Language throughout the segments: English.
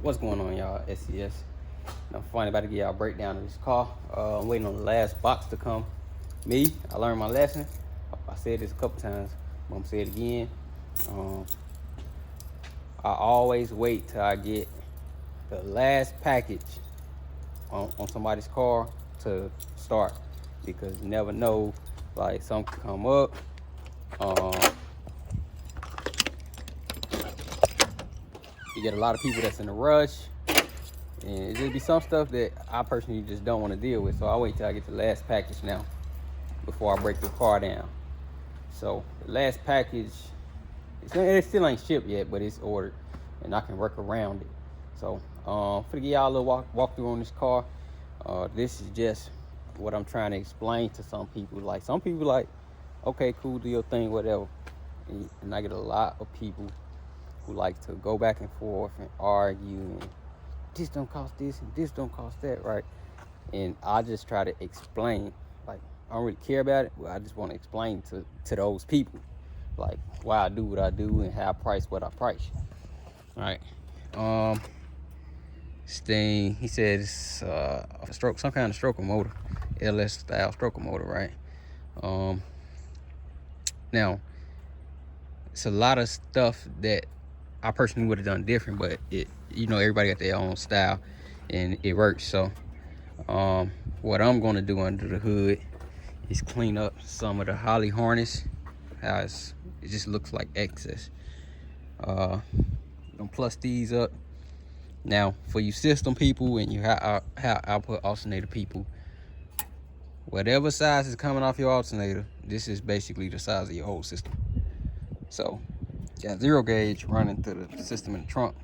What's going on, y'all? SCS. I'm finally about to give y'all a breakdown of this car. I'm waiting on the last box to come. I learned my lesson. I said this a couple times, but I'm gonna say it again. I always wait till I get the last package on somebody's car to start, because you never know, like something could come up. You get a lot of people that's in a rush, and it just be some stuff that I personally just don't want to deal with. So I wait till I get the last package now before I break the car down. So the last package, it still ain't shipped yet, but it's ordered, and I can work around it. So for to give y'all a little walkthrough on this car. This is just what I'm trying to explain to some people. Like, some people like, okay, cool, do your thing, whatever. And I get a lot of people who like to go back and forth and argue, and this don't cost this and this don't cost that, right? And I just try to explain. Like, I don't really care about it, but I just want to explain to those people, like, why I do what I do and how I price what I price. All right. Thing, he said it's a stroke, some kind of stroker motor, LS style stroker motor, right? Now it's a lot of stuff that I personally would have done different, but everybody got their own style and it works. So what I'm going to do under the hood is clean up some of the holly harness, how it just looks like excess. Gonna plus these up. Now for you system people and you high output alternator people, whatever size is coming off your alternator, this is basically the size of your whole system. So got 0 gauge running through the system in the trunk,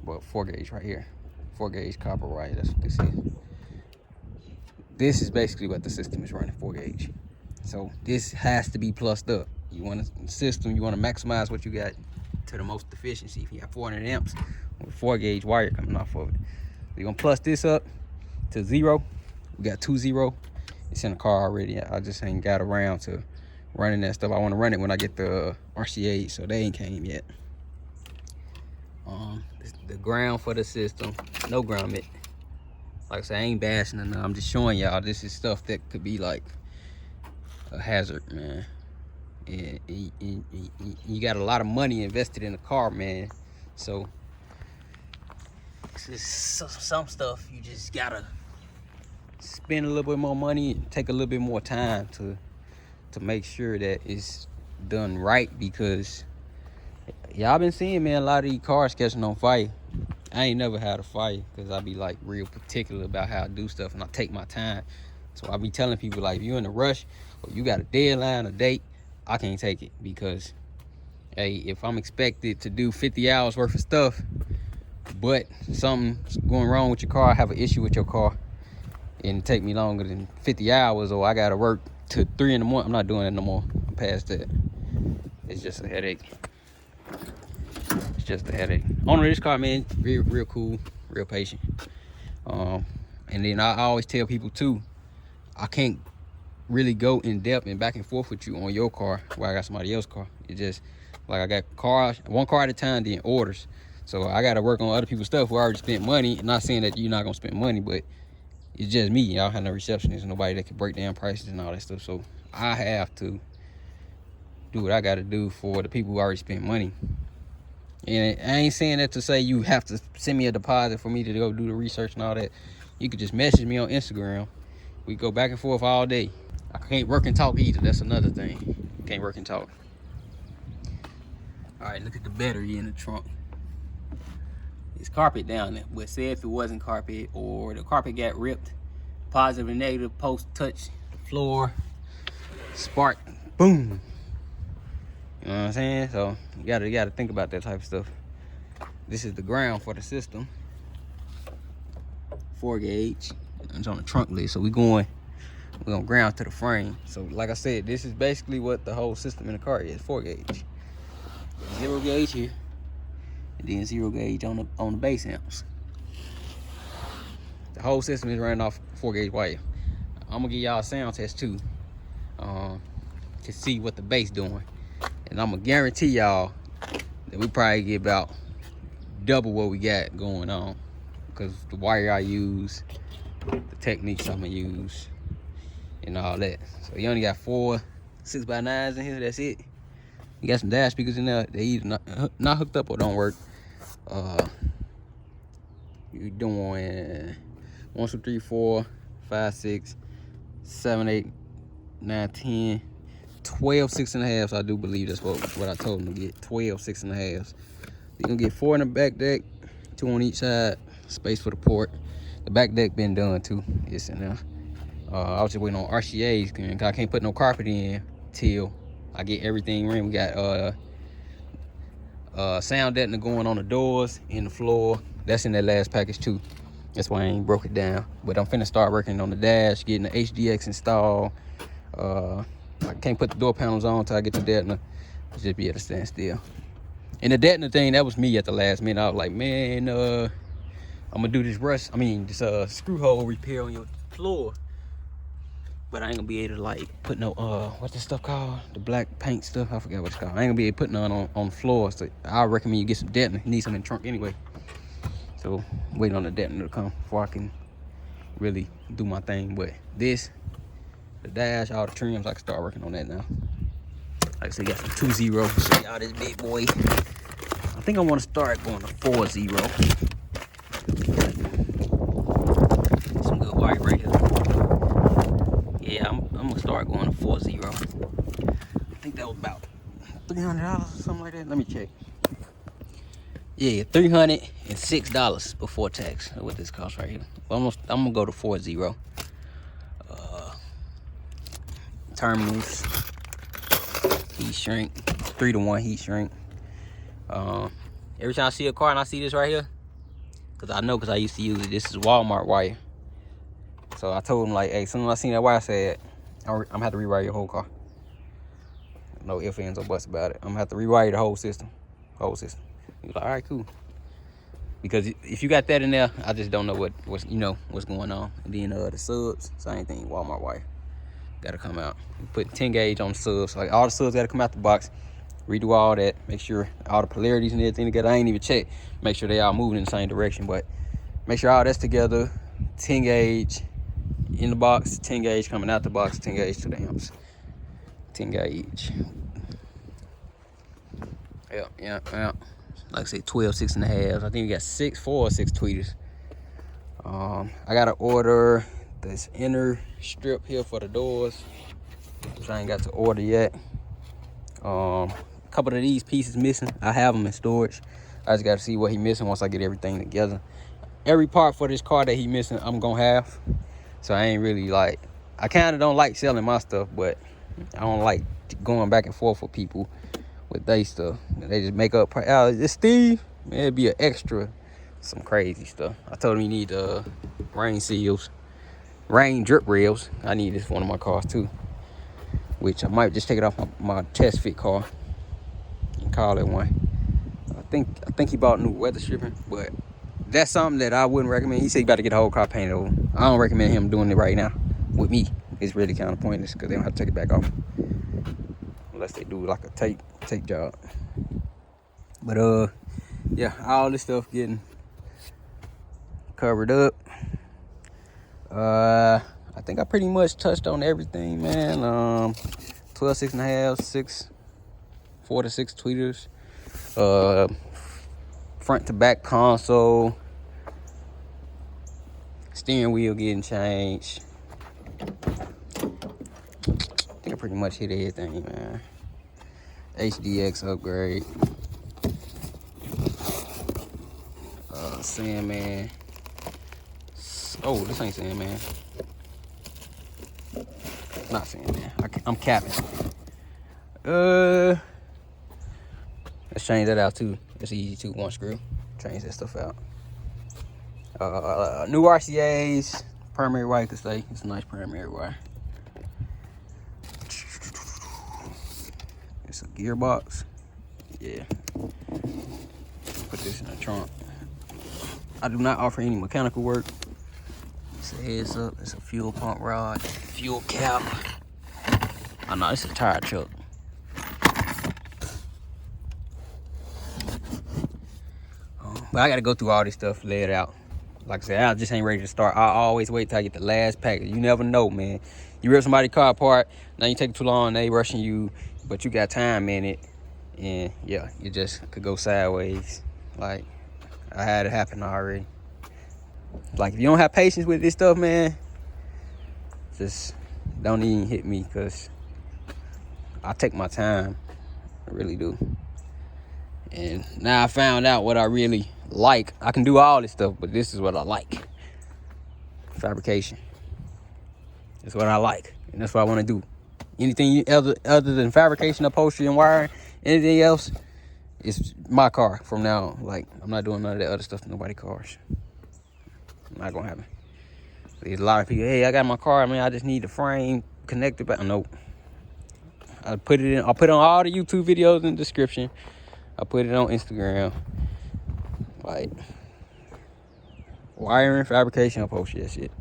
but 4 gauge right here, 4 gauge copper wire. That's what this is. This is basically what the system is running, 4 gauge. So this has to be plussed up. You want a system, you want to maximize what you got to the most efficiency. If you have 400 amps with 4 gauge wire coming off of it, you're gonna plus this up to 0. We got 2-0. It's in the car already. I just ain't got around to running that stuff. I want to run it when I get the RCA, so they ain't came yet. The ground for the system, no grommet. Like I said, I ain't bashing enough. I'm just showing y'all this is stuff that could be like a hazard, man. And you got a lot of money invested in the car, man. So some stuff you just gotta spend a little bit more money and take a little bit more time to make sure that it's done right, because y'all been seeing, man, a lot of these cars catching on fire. I ain't never had a fire because I be like real particular about how I do stuff, and I take my time. So I be telling people, like, if you're in a rush or you got a deadline, a date, I can't take it, because hey, if I'm expected to do 50 hours worth of stuff, but something's going wrong with your car, I have an issue with your car, and it take me longer than 50 hours, or I gotta work to 3 in the morning, I'm not doing it no more. I'm past that. It's just a headache. It's just a headache. Owner of this car, man, real cool, real patient. And then I always tell people too, I can't really go in depth and back and forth with you on your car while I got somebody else's car. It's just like I got cars, one car at a time, then orders. So I got to work on other people's stuff who already spent money. Not saying that you're not gonna spend money, but it's just me. Y'all have no receptionist, nobody that can break down prices and all that stuff. So I have to do what I got to do for the people who already spent money. And I ain't saying that to say you have to send me a deposit for me to go do the research and all that. You could just message me on Instagram. We go back and forth all day. I can't work and talk either. That's another thing. Can't work and talk. All right, look at the battery in the trunk. It's carpet down there, but say if it wasn't carpet or the carpet got ripped, positive and negative post touch the floor, spark, boom. You know what I'm saying? So you gotta think about that type of stuff. This is the ground for the system. 4 gauge. It's on the trunk lid, so we're gonna ground to the frame. So like I said, this is basically what the whole system in the car is, 4 gauge. 0 gauge here, and then 0 gauge on the base amps. The whole system is running off 4 gauge wire. I'm gonna give y'all a sound test too, to see what the bass doing. And I'm gonna guarantee y'all that we probably get about double what we got going on, because the wire I use, the techniques I'm gonna use, and all that. So you only got 4 6x9s in here. That's it. You got some dash speakers in there. They either not hooked up or don't work. You're doing 1, 2, 3, 4, 5, 6, 7, 8, 9, 10, 12 6.5s. I do believe that's what I told them to get. 12 6.5s. You're gonna get 4 in the back deck, 2 on each side, space for the port. The back deck been done too. It's in there. I was just waiting on RCA's, cause I can't put no carpet in till I get everything in. We got sound deadener going on the doors and the floor. That's in that last package too. That's why I ain't broke it down. But I'm finna start working on the dash, getting the HDX installed. I can't put the door panels on until I get the deadener. I'll just be at a standstill. And the deadener thing, that was me at the last minute. I was like, man, I'm gonna do this this screw hole repair on your floor. But I ain't gonna be able to like put no what's this stuff called? The black paint stuff. I forget what it's called. I ain't gonna be able to put none on the floor. So I recommend you get some deadener. You need some in the trunk anyway. So waiting on the deadener to come before I can really do my thing. But this, the dash, all the trims, I can start working on that now. Like I said, got some 2.0. Show y'all this big boy. I think I want to start going to 4.0. Some good wire right here. Yeah, I'm gonna start going to 4.0. I think that was about $300 or something like that. Let me check. Yeah, $306 before tax. That's what this costs right here. I'm gonna go to 4.0. Terminals, heat shrink, 3-to-1 heat shrink. Every time I see a car and I see this right here, because I used to use it. This is Walmart wire. So I told him, like, hey, as soon as I seen that wire, I said, I'm gonna have to rewire your whole car. No ifs, ands, or buts about it. I'm gonna have to rewire the whole system. He was like, all right, cool. Because if you got that in there, I just don't know what's going on. And then the subs, same thing, Walmart wire. Gotta come out. Put 10 gauge on the subs. Like, all the subs gotta come out the box. Redo all that. Make sure all the polarities and everything together. I ain't even check. Make sure they all moving in the same direction. But make sure all that's together. 10 gauge in the box, 10 gauge coming out the box, 10 gauge to the amps. 10 gauge. Yeah. Like I said, 12 6.5. I think we got 4 or 6 tweeters. I gotta order this inner strip here for the doors, which I ain't got to order yet. A couple of these pieces missing. I have them in storage. I just gotta see what he missing once I get everything together. Every part for this car that he missing, I'm gonna have. So I ain't really like, I kind of don't like selling my stuff, but I don't like going back and forth with people with their stuff. They just make up, it's Steve, man, it'd be an extra, some crazy stuff. I told him he need rain seals, rain drip rails. I need this for one of my cars too, which I might just take it off my test fit car and call it one. I think he bought new weather stripping, but that's something that I wouldn't recommend. He said he about to get the whole car painted over. I don't recommend him doing it right now with me. It's really kind of pointless because they don't have to take it back off unless they do like a tape job. But yeah, all this stuff getting covered up. I think I pretty much touched on everything, man. 12 6.5, 4 to 6 tweeters. Front to back console, steering wheel getting changed. I think I pretty much hit everything, man. HDX upgrade. Sandman. Oh, this ain't Sandman. Not Sandman. I'm capping. Let's change that out too. It's easy too. 1 screw. Change that stuff out. New RCA's. Primary wire could stay. It's a nice primary wire. It's a gearbox. Yeah. Put this in the trunk. I do not offer any mechanical work. It's a heads up. It's a fuel pump rod. Fuel cap. Oh no, it's a tire chuck. But I gotta go through all this stuff, lay it out. Like I said, I just ain't ready to start. I always wait till I get the last package. You never know, man. You rip somebody's car apart, now you take too long, they rushing you, but you got time in it. And yeah, you just could go sideways. Like, I had it happen already. Like, if you don't have patience with this stuff, man, just don't even hit me, because I take my time. I really do. And now I found out what I really like. I can do all this stuff, but this is what I like. Fabrication. That's what I like, and that's what I want to do. Anything other than fabrication, upholstery, and wiring, anything else, it's my car from now on. Like, I'm not doing none of that other stuff to nobody's cars. Not gonna happen. There's a lot of people, hey, I got my car, man, I just need the frame connected back. Nope. I'll put on all the YouTube videos in the description. I put it on Instagram. Like, wiring, fabrication, upholstery, that shit.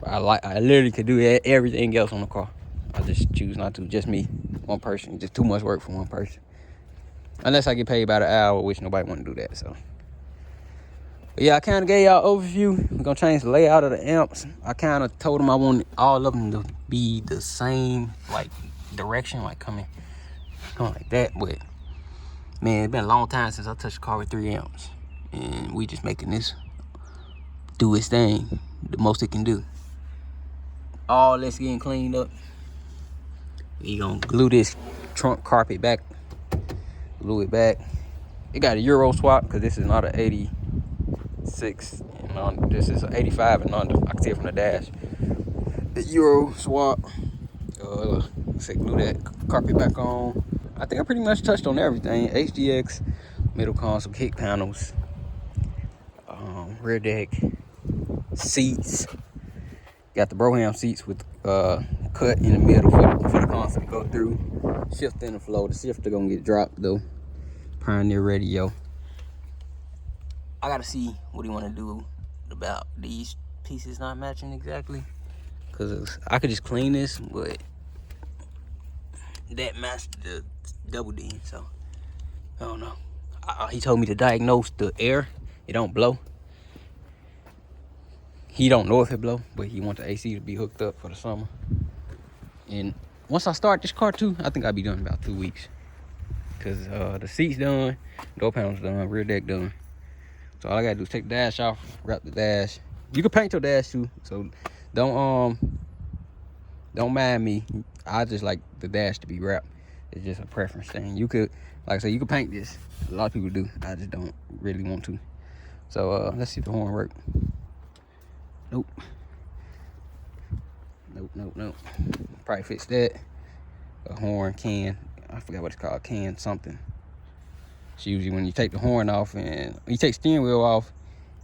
I literally could do everything else on the car. I just choose not to. Just me, one person. Just too much work for one person. Unless I get paid by the hour, which nobody want to do that. So, but yeah, I kind of gave y'all overview. We're gonna change the layout of the amps. I kind of told them I want all of them to be the same, like, direction, like coming like that. But man, it's been a long time since I touched a car with 3 amps, and we just making this do its thing, the most it can do. All this getting cleaned up. We gonna glue this trunk carpet back, glue it back. It got a Euro swap, because this is not an 86 and on. This is an 85 and under. I can see it from the dash. The Euro swap. Say glue that carpet back on. I think I pretty much touched on everything. HDX, middle console, kick panels, rear deck, seats. Got the Broham seats with cut in the middle for the console to go through. Shift in the flow. The shifter gonna get dropped though. Pioneer radio. I gotta see what he wanna do about these pieces not matching exactly. Cause I could just clean this, but that matched the double D. So I don't know. He told me to diagnose the air. It don't blow. He don't know if it blow, but he wants the AC to be hooked up for the summer. And once I start this car too, I think I'll be done in about 2 weeks. Cause the seats done, door panels done, rear deck done. So all I gotta do is take the dash off, wrap the dash. You can paint your dash too, so don't mind me. I just like the dash to be wrapped. It's just a preference thing. You could, like I said, you could paint this. A lot of people do. I just don't really want to. So let's see if the horn work. Nope. Nope. Probably fix that. A horn can. I forgot what it's called. Can something. It's usually when you take the horn off and you take steering wheel off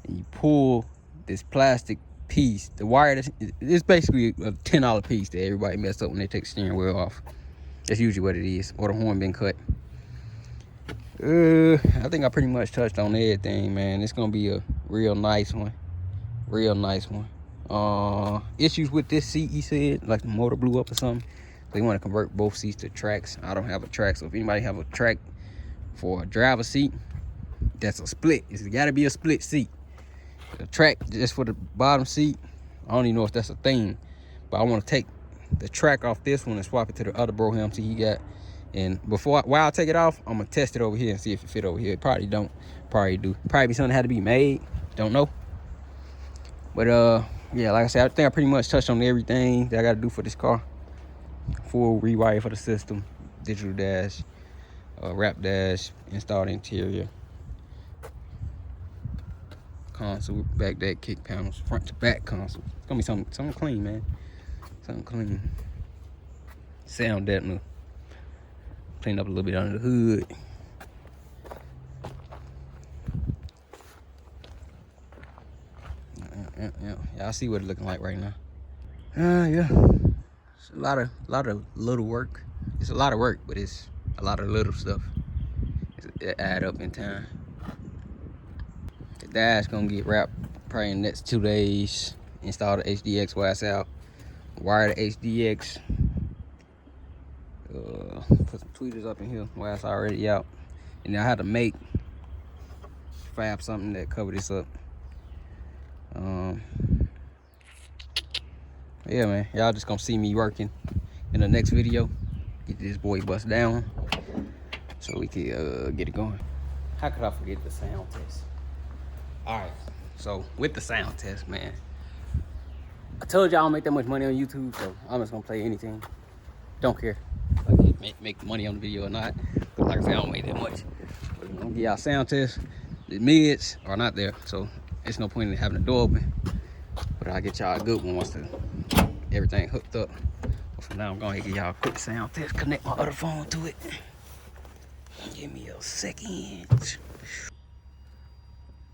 and you pull this plastic piece. The wire, it's basically a $10 piece that everybody messed up when they take the steering wheel off. That's usually what it is. Or the horn been cut. I think I pretty much touched on everything, man. It's gonna be a real nice one. Issues with this seat, he said, like the motor blew up or something. They want to convert both seats to tracks. I don't have a track, so if anybody have a track for a driver seat, that's a split. It's got to be a split seat. A track just for the bottom seat, I don't even know if that's a thing, but I want to take the track off this one and swap it to the other Broham seat he got. And while I take it off, I'm gonna test it over here and see if it fit over here. It probably don't, probably do. Probably be something that had to be made. Don't know. But yeah, like I said, I think I pretty much touched on everything that I got to do for this car. Full rewire for the system, digital dash, wrap dash, installed interior, console, back deck, kick panels, front to back console. It's gonna be something clean, man. Something clean. Sound deadener. Clean up a little bit under the hood. Yeah. Y'all see what it's looking like right now. Yeah. It's a lot of little work. It's a lot of work, but it's a lot of little stuff. It add up in time. The dash gonna get wrapped probably in the next 2 days. Install the HDX while it's out. Wire the HDX. Put some tweeters up in here while it's already out. And I had to make fab something that cover this up. Yeah, man, y'all just gonna see me working in the next video. Get this boy bust down so we can get it going. How could I forget the sound test? All right, so with the sound test, man, I told y'all I don't make that much money on YouTube, so I'm just gonna play anything. Don't care if I can make money on the video or not. Cause like I said, I don't make that much. But I'm gonna give y'all sound test. The mids are not there, so it's no point in having the door open. But I'll get y'all a good one once everything hooked up. But for now, I'm gonna give y'all a quick sound test. Connect my other phone to it. Give me a second.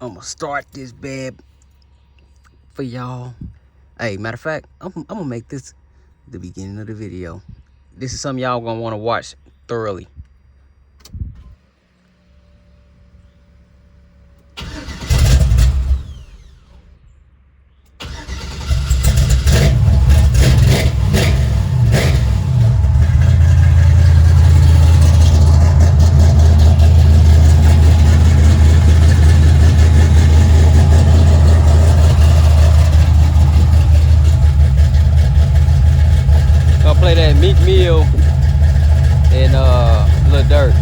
I'm gonna start this bad for y'all. Hey, matter of fact, I'm gonna make this the beginning of the video. This is something y'all gonna wanna watch thoroughly. Play that Meek Mill and Lil Durk.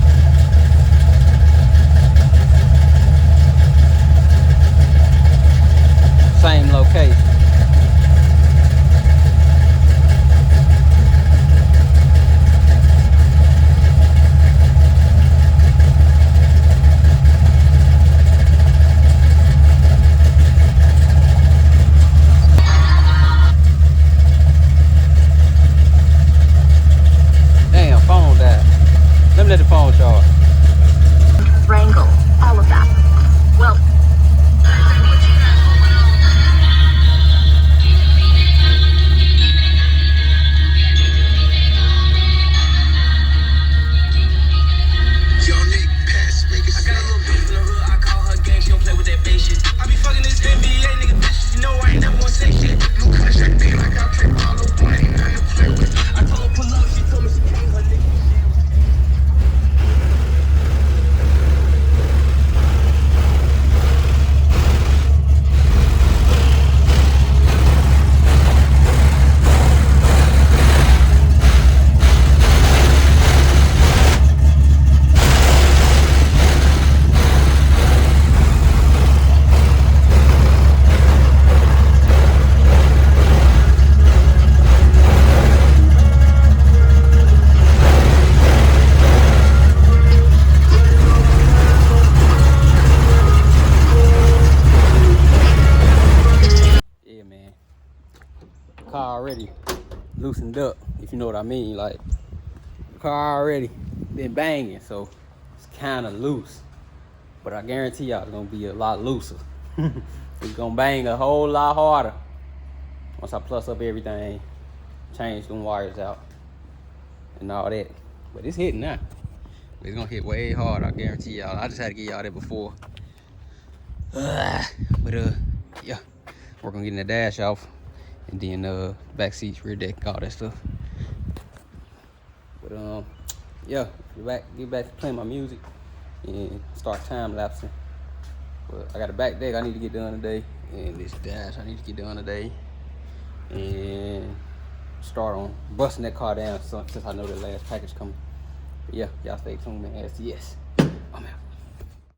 Same location. Let the phone charge. Wrangle, all of that. Well, Young Nick, pass, make it. I got a little bitch in the hood, I call her gang, she don't play with that base shit. I be fucking this NBA nigga bitches, you know I ain't never gonna say shit. Blue clutch that thing like I play ball, no boy, ain't nothing to play with. I told her pull up, she told me she can't, her nigga. Car already loosened up, if you know what I mean. Like, the car already been banging, so it's kind of loose. But I guarantee y'all it's gonna be a lot looser. It's gonna bang a whole lot harder once I plus up everything, change them wires out and all that. But it's hitting now. But it's gonna hit way hard, I guarantee y'all. I just had to get y'all that before. Yeah, work on getting the dash off. And then back seats, rear deck, all that stuff. But yeah, get back to playing my music and start time lapsing. But I got a back deck I need to get done today, and this dash I need to get done today, and start on busting that car down since I know the last package coming. But yeah, y'all stay tuned, man. Yes.